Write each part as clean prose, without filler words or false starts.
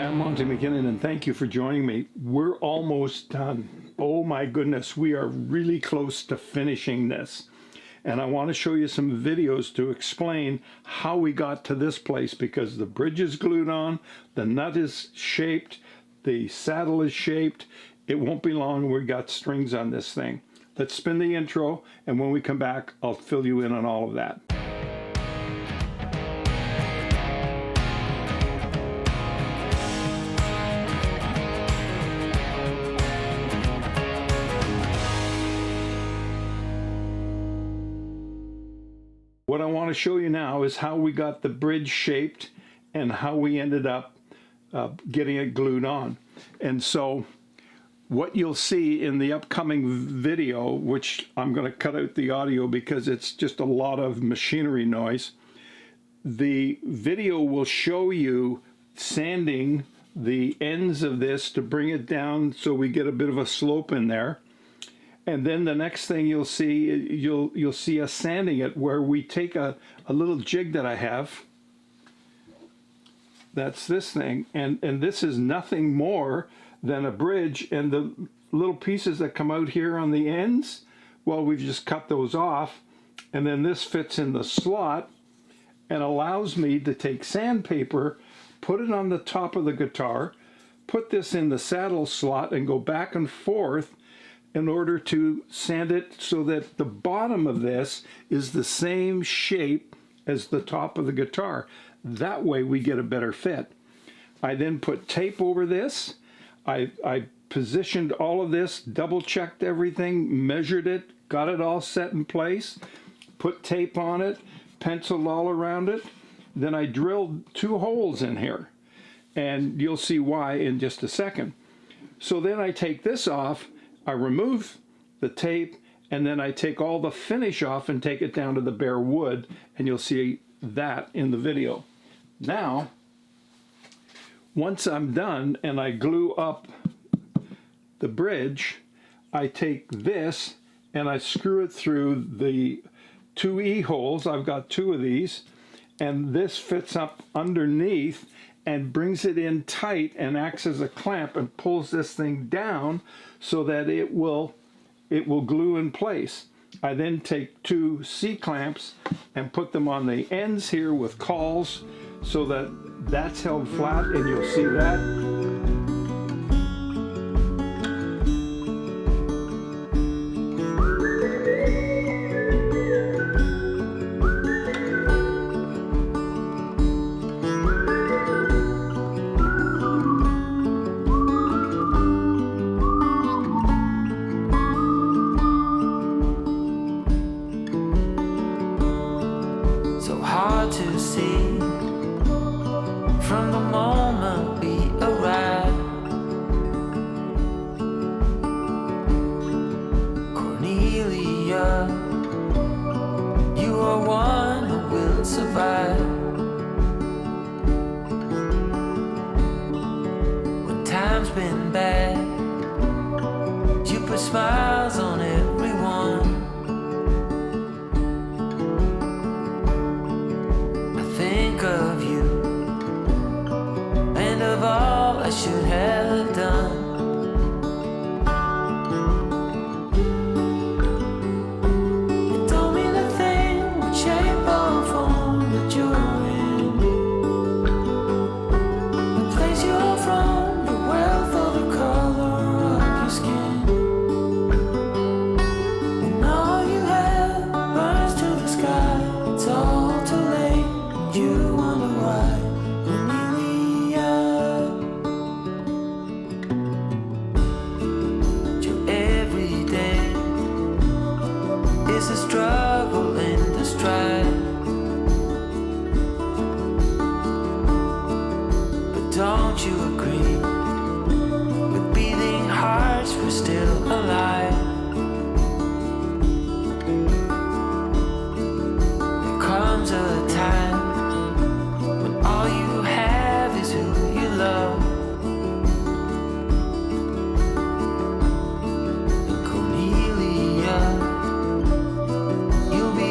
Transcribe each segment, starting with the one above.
I'm Monty McKinnon, and thank you for joining me. We're almost done. Oh my goodness, we are really close to finishing this. And I want to show you some videos to explain how we got to this place, because the bridge is glued on, the nut is shaped, the saddle is shaped. It won't be long, we got strings on this thing. Let's spin the intro, and when we come back, I'll fill you in on all of that. What I want to show you now is how we got the bridge shaped and how we ended up getting it glued on. And so what you'll see in the upcoming video, which I'm going to cut out the audio because it's just a lot of machinery noise, the video will show you sanding the ends of this to bring it down so we get a bit of a slope in there. And then the next thing you'll see us sanding it, where we take a little jig that I have. That's this thing, and this is nothing more than a bridge, and the little pieces that come out here on the ends, well, we've just cut those off, and then this fits in the slot and allows me to take sandpaper, put it on the top of the guitar, put this in the saddle slot, and go back and forth in order to sand it so that the bottom of this is the same shape as the top of the guitar. That way we get a better fit. I then put tape over this. I positioned all of this, double checked everything, measured it, got it all set in place, put tape on it, penciled all around it. Then I drilled 2 holes in here, and you'll see why in just a second. So then I take this off, I remove the tape, and then I take all the finish off and take it down to the bare wood, and you'll see that in the video. Now, once I'm done and I glue up the bridge, I take this and I screw it through the 2 E-holes. I've got 2 of these, and this fits up underneath and brings it in tight and acts as a clamp and pulls this thing down so that it will glue in place. I then take 2 C-clamps and put them on the ends here with cawls so that that's held flat, and you'll see that. Hard to see from the moment we arrive. Cornelia, you are one who will survive. When time's been bad, you put smiles on everyone. Of you and of all I should have done. It don't mean a thing what shape or form that you're in, the place you're from, your wealth, or the color of your skin. And all you have burns to the sky. It's all too late. You wonder why, Cornelia. Your everyday is a struggle and a strife. But don't you agree? With beating hearts, we're still alive. There comes a time all you have is who you love. And Cornelia, you'll be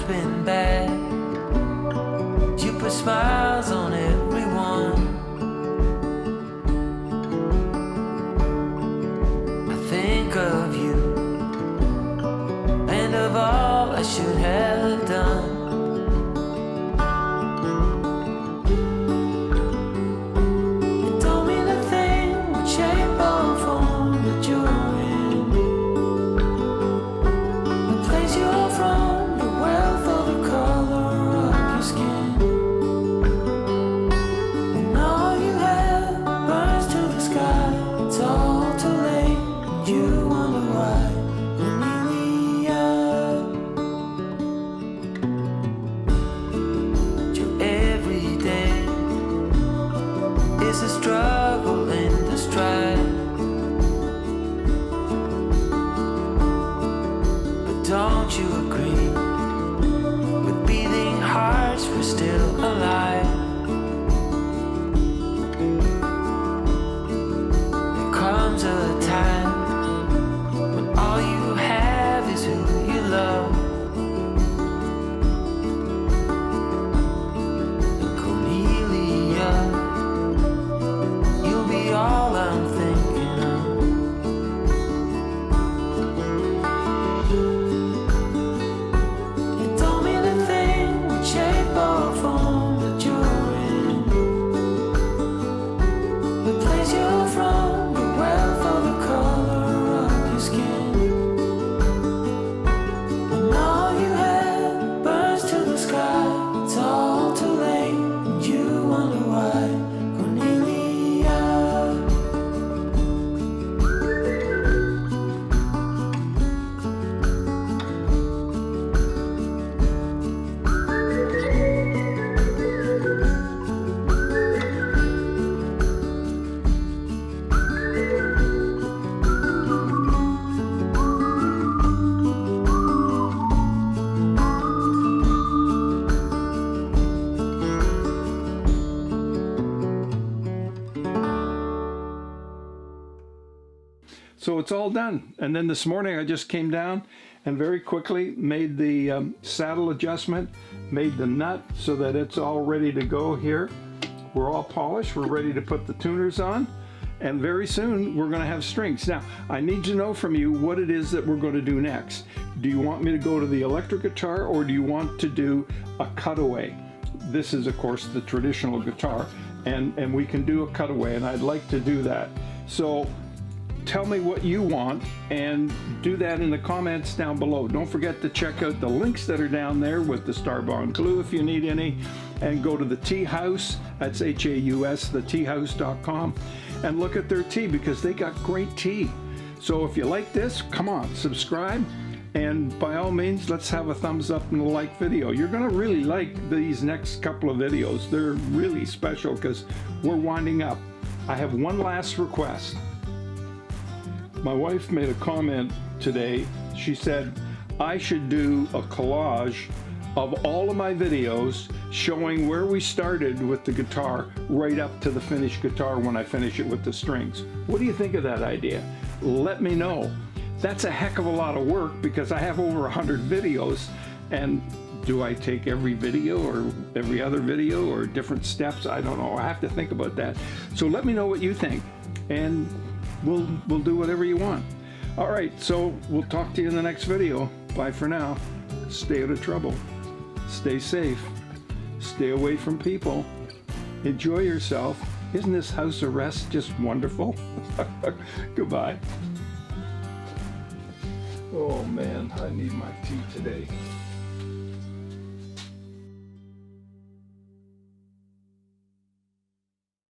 been bad. You put smiles on everyone. I think of you and of all I should have done. You told me the thing would shape or form that you're in. The place you're from, your wealth, or the color of your skin. And all you have burns to the sky. It's all too late, and you wonder why. Your everyday is a struggle and a strife. But don't you agree? With beating hearts, we're still alive. There comes a time when all you have is who you love. And Cornelia, you'll be all I'm thinking of. You told me the thing would shape or form that you're in. The place you're from, your wealth, or the color of your skin. And all you have burns to the sky. It's all too late, and you wonder why. Cornelia. So it's all done. And then this morning I just came down and very quickly made the saddle adjustment, made the nut so that it's all ready to go here. We're all polished. We're ready to put the tuners on. And very soon we're going to have strings. Now, I need to know from you what it is that we're going to do next. Do you want me to go to the electric guitar, or do you want to do a cutaway? This is, of course, the traditional guitar, and we can do a cutaway, and I'd like to do that. So tell me what you want and do that in the comments down below. Don't forget to check out the links that are down there with the Starbond glue if you need any, and go to the Tea House, that's H-A-U-S, theteahouse.com, and look at their tea because they got great tea. So if you like this, come on, subscribe, and by all means, let's have a thumbs up and a like video. You're gonna really like these next couple of videos. They're really special because we're winding up. I have one last request. My wife made a comment today. She said I should do a collage of all of my videos showing where we started with the guitar right up to the finished guitar when I finish it with the strings. What do you think of that idea? Let me know. That's a heck of a lot of work because I have over 100 videos, and do I take every video or every other video or different steps? I don't know. I have to think about that. So let me know what you think, and we'll do whatever you want. All right, so we'll talk to you in the next video. Bye for now. Stay out of trouble. Stay safe. Stay away from people. Enjoy yourself. Isn't this house arrest just wonderful? Goodbye. Oh man, I need my tea today.